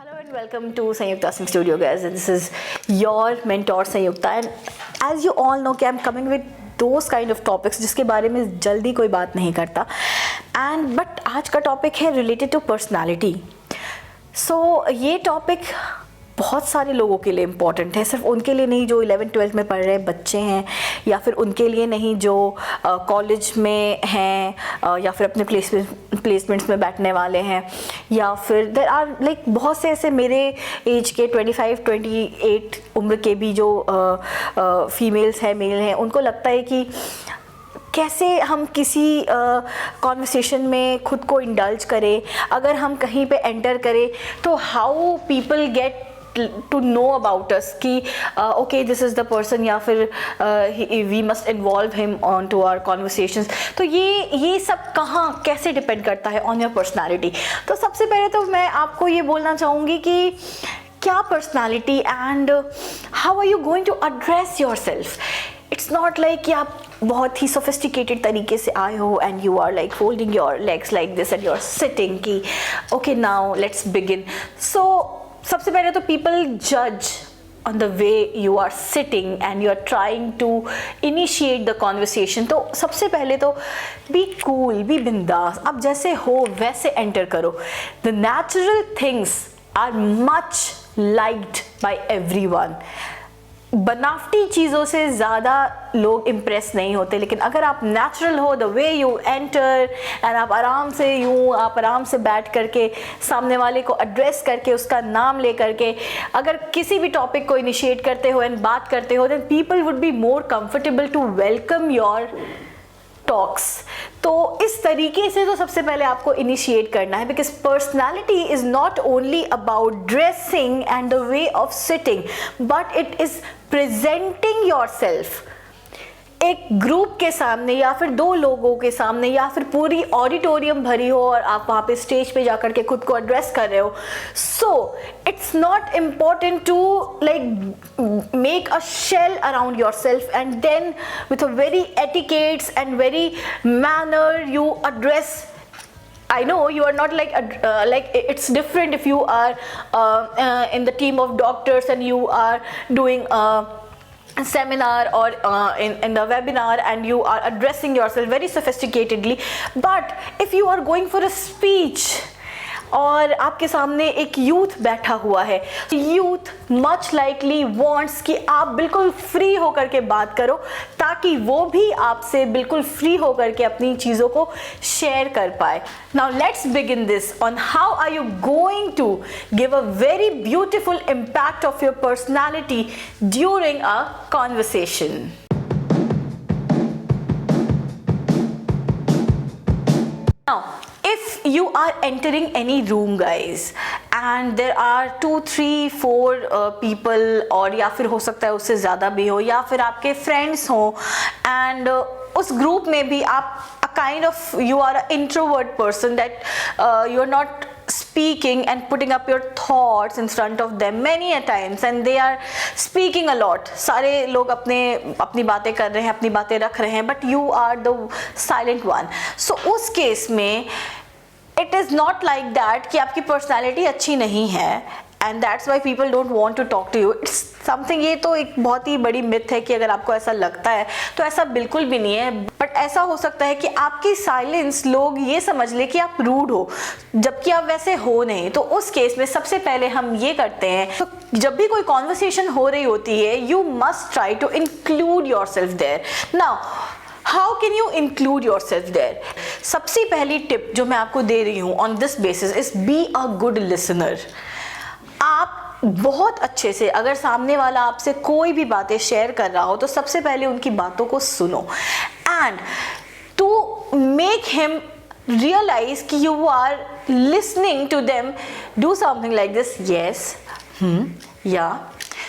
Hello and welcome to Sanyukta Singh Studio, guys. And this is your mentor Sanyukta. And as you all know, I'm coming with those kind of topics जिसके बारे में जल्दी कोई बात नहीं करता. And but आज का topic है related to personality. So ये topic बहुत सारे लोगों के लिए इम्पॉर्टेंट है, सिर्फ उनके लिए नहीं जो 11-12 में पढ़ रहे बच्चे हैं, या फिर उनके लिए नहीं जो कॉलेज में हैं, या फिर अपने प्लेसमेंट्स में बैठने वाले हैं, या फिर देयर आर लाइक बहुत से ऐसे मेरे एज के 25-28 उम्र के भी जो फीमेल्स हैं, मेल हैं, उनको लगता है कि कैसे हम किसी कॉन्वर्सेशन में खुद को इंडल्ज करें, अगर हम कहीं पे एंटर करें तो how people get to know about us कि okay this is the person, या फिर we must involve him onto our conversations. तो ये सब कहाँ कैसे डिपेंड करता है on your personality. तो सबसे पहले तो मैं आपको ये बोलना चाहूँगी कि क्या personality and how are you going to address yourself. It's not like कि आप बहुत ही sophisticated तरीके से आए हो and you are like folding your legs like this and you're sitting कि okay now let's begin. So सबसे पहले तो people judge on the way you are sitting and you are trying to initiate the conversation. तो सबसे पहले तो be cool, be बिंदास, आप जैसे हो वैसे enter करो. The natural things are much liked by everyone. बनावटी चीज़ों से ज़्यादा लोग इम्प्रेस नहीं होते, लेकिन अगर आप नेचुरल हो, the way you enter and आप आराम से बैठ करके सामने वाले को एड्रेस करके उसका नाम ले करके अगर किसी भी टॉपिक को इनिशिएट करते हो एंड बात करते हो, then people would be more comfortable to welcome your talks. तो इस तरीके से तो सबसे पहले आपको इनिशिएट करना है, because personality is not only about dressing and the way of sitting, but it is presenting your self एक ग्रुप के सामने, या फिर दो लोगों के सामने, या फिर पूरी ऑडिटोरियम भरी हो और आप वहाँ पे स्टेज पे जाकर के खुद को एड्रेस कर रहे हो. So it's not important to like make a shell around yourself and then with a very etiquettes and very manner you address. I know you are not like it's different if you are in the team of doctors and you are doing a seminar or in the webinar and you are addressing yourself very sophisticatedly. But if you are going for a speech और आपके सामने एक youth बैठा हुआ है, youth much likely wants कि आप बिल्कुल फ्री होकर के बात करो, ताकि वो भी आपसे बिल्कुल फ्री होकर के अपनी चीज़ों को शेयर कर पाए. Now let's begin this on how are you going to give a very beautiful impact of your personality during a conversation. Now, if you are entering any room, guys, and there are 2-3-4 people, और या फिर हो सकता है उससे ज़्यादा भी हो, या फिर आपके फ्रेंड्स हो, and उस ग्रुप में भी आप you are an introvert person that you are not speaking and putting up your thoughts in front of them many a times, and they are speaking a lot. सारे लोग अपनी बातें कर रहे हैं, अपनी बातें रख रहे हैं, but you are the silent one. So उस केस में it is not like that कि आपकी personality अच्छी नहीं है and that's why people don't want to talk to you. It's something, ये तो एक बहुत ही बड़ी मिथ है कि अगर आपको ऐसा लगता है तो ऐसा बिल्कुल भी नहीं है. बट ऐसा हो सकता है कि आपकी साइलेंस लोग ये समझ ले कि आप रूड हो, जबकि आप वैसे हो नहीं. तो उस केस में सबसे पहले हम ये करते हैं, तो जब भी कोई कॉन्वर्सेशन हो रही होती है, you must try to include yourself there. Now how can you include yourself there? सबसे पहली टिप जो मैं आपको दे रही हूँ on this basis is be a good listener. आप बहुत अच्छे से, अगर सामने वाला आपसे कोई भी बातें शेयर कर रहा हो, तो सबसे पहले उनकी बातों को सुनो and to make him realize कि you are listening to them, do something like this, yes, yeah.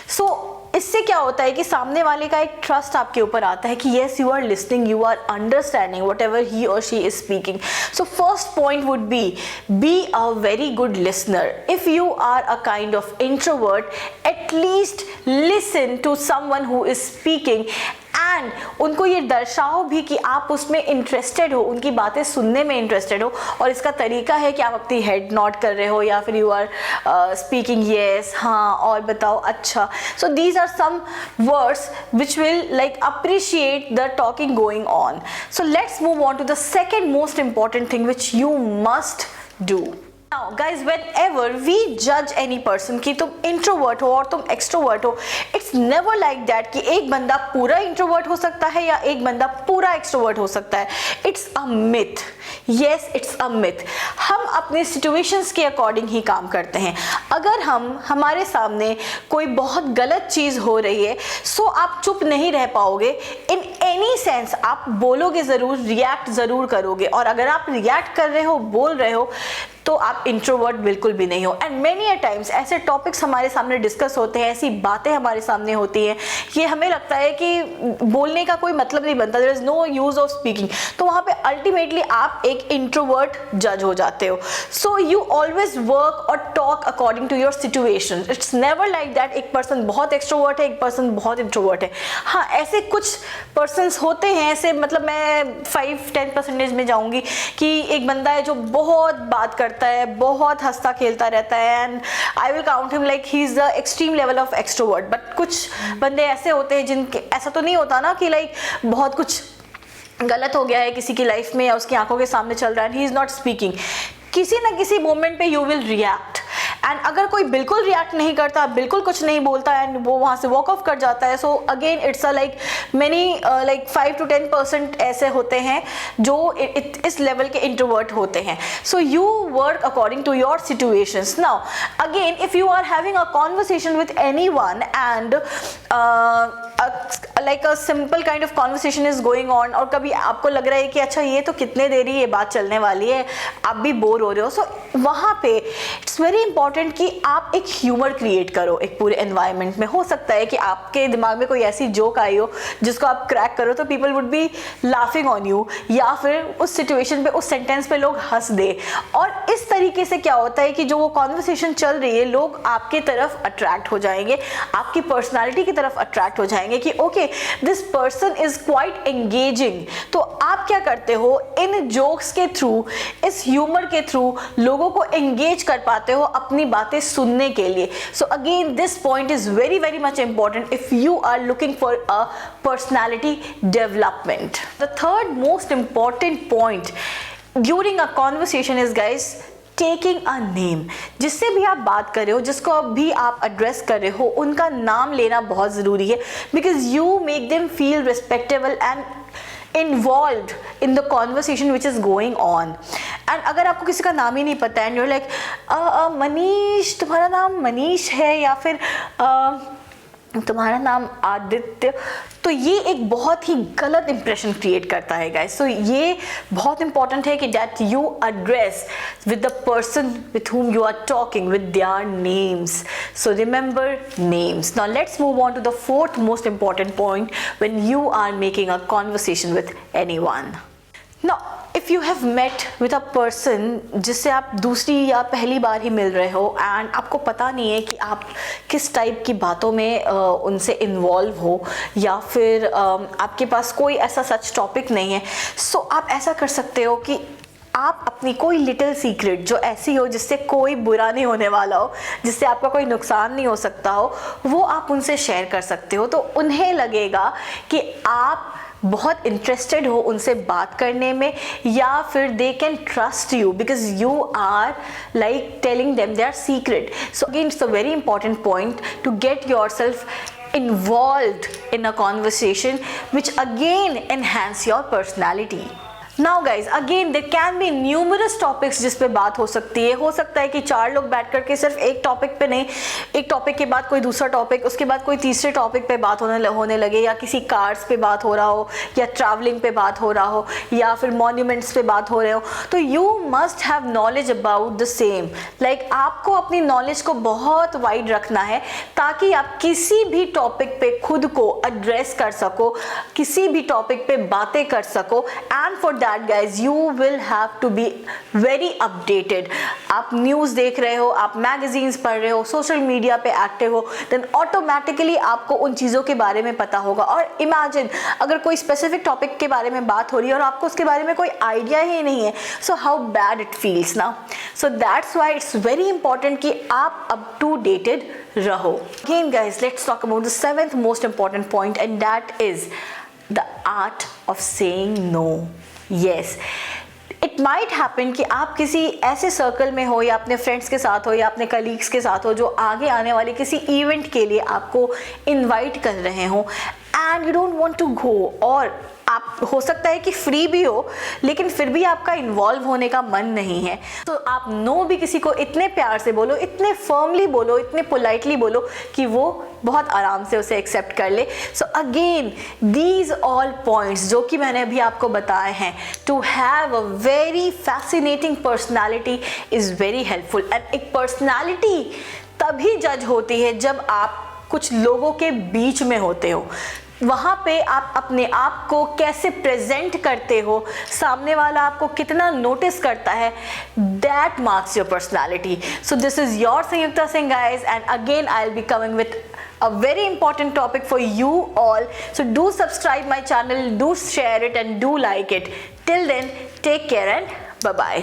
So इससे क्या होता है कि सामने वाले का एक ट्रस्ट आपके ऊपर आता है कि yes you are listening, you are understanding whatever he or she is speaking. So first point would be a very good listener. If you are a kind of introvert, at least listen to someone who is speaking and उनको ये दर्शाओ भी कि आप उसमें interested हो, उनकी बातें सुनने में इंटरेस्टेड हो। और इसका तरीका है कि आप अपनी हेड नॉट कर रहे हो या फिर यू आर स्पीकिंग येस, हाँ, और बताओ, अच्छा। So these are some words which will like appreciate the talking going on. So let's move on to the second most important thing which you must do. Now guys, whenever we judge any person कि तुम introvert हो और तुम extrovert हो, it's never like that कि एक बंदा पूरा introvert हो सकता है या एक बंदा पूरा extrovert हो सकता है। It's a myth. Yes, it's a myth. हम अपने situations के according ही काम करते हैं। अगर हमारे सामने कोई बहुत गलत चीज़ हो रही है, सो आप चुप नहीं रह पाओगे। In any sense आप बोलोगे ज़रूर, react ज़रूर करोगे। और अगर आप react कर रहे हो, बोल रहे हो, तो आप इंट्रोवर्ट बिल्कुल भी नहीं हो। एंड मेनी अ टाइम्स ऐसे टॉपिक्स हमारे सामने डिस्कस होते हैं, ऐसी बातें हमारे सामने होती हैं कि हमें लगता है कि बोलने का कोई मतलब नहीं बनता, there is no use of speaking. तो वहाँ पे अल्टीमेटली आप एक इंट्रोवर्ट जज हो जाते हो। सो यू ऑलवेज वर्क और talk according to your situation. It's never like that एक पर्सन बहुत एक्सट्रोवर्ट है, एक पर्सन बहुत इंट्रोवर्ट है। हाँ, ऐसे कुछ पर्सनस होते हैं, ऐसे मतलब मैं 5-10% में जाऊंगी कि एक बंदा है जो बहुत बात करता है, बहुत हंसता खेलता रहता है, and I will count him like he is the extreme level of extrovert. But कुछ बंदे ऐसे होते हैं जिनके ऐसा तो नहीं होता ना कि लाइक बहुत कुछ गलत हो गया है किसी की लाइफ में या उसकी आंखों के सामने चल रहा है, ही इज नॉट स्पीकिंग। किसी ना किसी मोमेंट पे यू विल रिएक्ट, एंड अगर कोई बिल्कुल रिएक्ट नहीं करता, बिल्कुल कुछ नहीं बोलता एंड वो वहाँ से वॉक ऑफ कर जाता है, सो again it's a like many like 5 to 10% ऐसे होते हैं जो इस लेवल के इंट्रोवर्ट होते हैं। So you work according to your situations. Now again if you are having a conversation with anyone and like a simple kind of conversation is going on, और कभी आपको लग रहा है कि अच्छा ये तो कितने देरी ये बात चलने वाली है, आप भी बोर हो रहे हो, सो वहाँ पे इट्स वेरी इंपॉर्टेंट कि आप एक ह्यूमर क्रिएट करो एक पूरे एनवायरनमेंट में। हो सकता है कि आपके दिमाग में कोई ऐसी जोक आई हो जिसको आप क्रैक करो तो people would B laughing on you, या फिर उस सिचुएशन पे, उस सेंटेंस पे लोग हंस दे। और इस तरीके से क्या होता है कि जो वो कॉन्वर्सेशन चल रही है, लोग आपकी तरफ अट्रैक्ट हो जाएंगे, आपकी पर्सनालिटी की तरफ अट्रैक्ट हो जाएंगे कि okay this person is quite engaging. तो आप क्या करते हो, इन जोक्स के थ्रू, इस ह्यूमर के थ्रू लोगों को एंगेज कर पाते हो अपनी बातें सुनने के लिए। So again this point is very very much important if you are looking for a personality development. The third most important point during a conversation is guys taking a name. जिससे भी आप बात कर रहे हो, जिसको भी आप एड्रेस कर रहे हो, उनका नाम लेना बहुत ज़रूरी है, because you make them feel respectable and involved in the conversation which is going on. And अगर आपको किसी का नाम ही नहीं पता है, you're like मनीष, तुम्हारा नाम मनीष है या फिर तुम्हारा नाम आदित्य, तो ये एक बहुत ही गलत इंप्रेशन क्रिएट करता है गाइस। सो ये बहुत इंपॉर्टेंट है कि that you address with the person with whom you are talking with their names. So remember names. Now let's move on to the fourth most important point when you are making a conversation with anyone. Now if you have met with a person जिससे आप दूसरी या पहली बार ही मिल रहे हो and आपको पता नहीं है कि आप किस टाइप की बातों में उनसे इन्वॉल्व हो, या फिर आपके पास कोई ऐसा सच टॉपिक नहीं है, सो आप ऐसा कर सकते हो कि आप अपनी कोई लिटिल सीक्रेट जो ऐसी हो जिससे कोई बुरा नहीं होने वाला हो, जिससे आपका कोई नुकसान नहीं हो सकता हो, वो आप उनसे शेयर कर सकते हो। तो उन्हें लगेगा कि आप बहुत इंटरेस्टेड हो उनसे बात करने में, या फिर they can trust you because you are like telling them their secret. So again it's a very important point to get yourself involved in a conversation which again enhance your personality. Now guys, again there can be numerous topics जिस पे बात हो सकती है। हो सकता है कि 4 लोग बैठ करके सिर्फ एक टॉपिक पे नहीं, एक टॉपिक के बाद कोई दूसरा टॉपिक, उसके बाद कोई तीसरे टॉपिक पे बात होने लगे, या किसी कार्स पे बात हो रहा हो, या ट्रैवलिंग पे बात हो रहा हो, या फिर मॉन्यूमेंट्स पे बात हो रहे हो। तो you must have knowledge about the same. Like आपको अपनी नॉलेज को बहुत वाइड रखना है ताकि आप किसी भी टॉपिक पे खुद को एड्रेस कर सको, किसी भी टॉपिक पे बातें कर सको, and for that guys you will have to be very updated. आप न्यूज़ देख रहे हो, आप मैगजीन्स पढ़ रहे हो, सोशल मीडिया पे एक्टिव हो, देन ऑटोमेटिकली आपको उन चीज़ों के बारे में पता होगा. और इमेजिन अगर कोई स्पेसिफिक टॉपिक के बारे में बात हो रही है और आपको उसके बारे में कोई आइडिया ही नहीं है, so how bad it feels ना. So that's why it's very important कि आप अप टू डेटेड रहो. Again guys, let's talk about the 7th most important point, and that is the art of saying no. Yes, it might happen कि आप किसी ऐसे circle में हो या अपने फ्रेंड्स के साथ हो या अपने कलीग्स के साथ हो जो आगे आने वाले किसी इवेंट के लिए आपको इनवाइट कर रहे हो and you don't want to go, और आप हो सकता है कि फ्री भी हो लेकिन फिर भी आपका इन्वॉल्व होने का मन नहीं है. तो आप नो भी किसी को इतने प्यार से बोलो, इतने फर्मली बोलो, इतने पोलाइटली बोलो कि वो बहुत आराम से उसे एक्सेप्ट कर ले. So again these all points जो कि मैंने अभी आपको बताए हैं, to have a very fascinating personality is very helpful. And एक पर्सनैलिटी तभी जज होती है जब आप कुछ लोगों के बीच में होते हो. वहाँ पे आप अपने आप को कैसे प्रेजेंट करते हो, सामने वाला आपको कितना नोटिस करता है, that marks your personality. So this is your Sanyukta Singh guys, and again I will be coming with a very important topic for you all. So do subscribe my channel, do share it and do like it. Till then, take care and bye bye.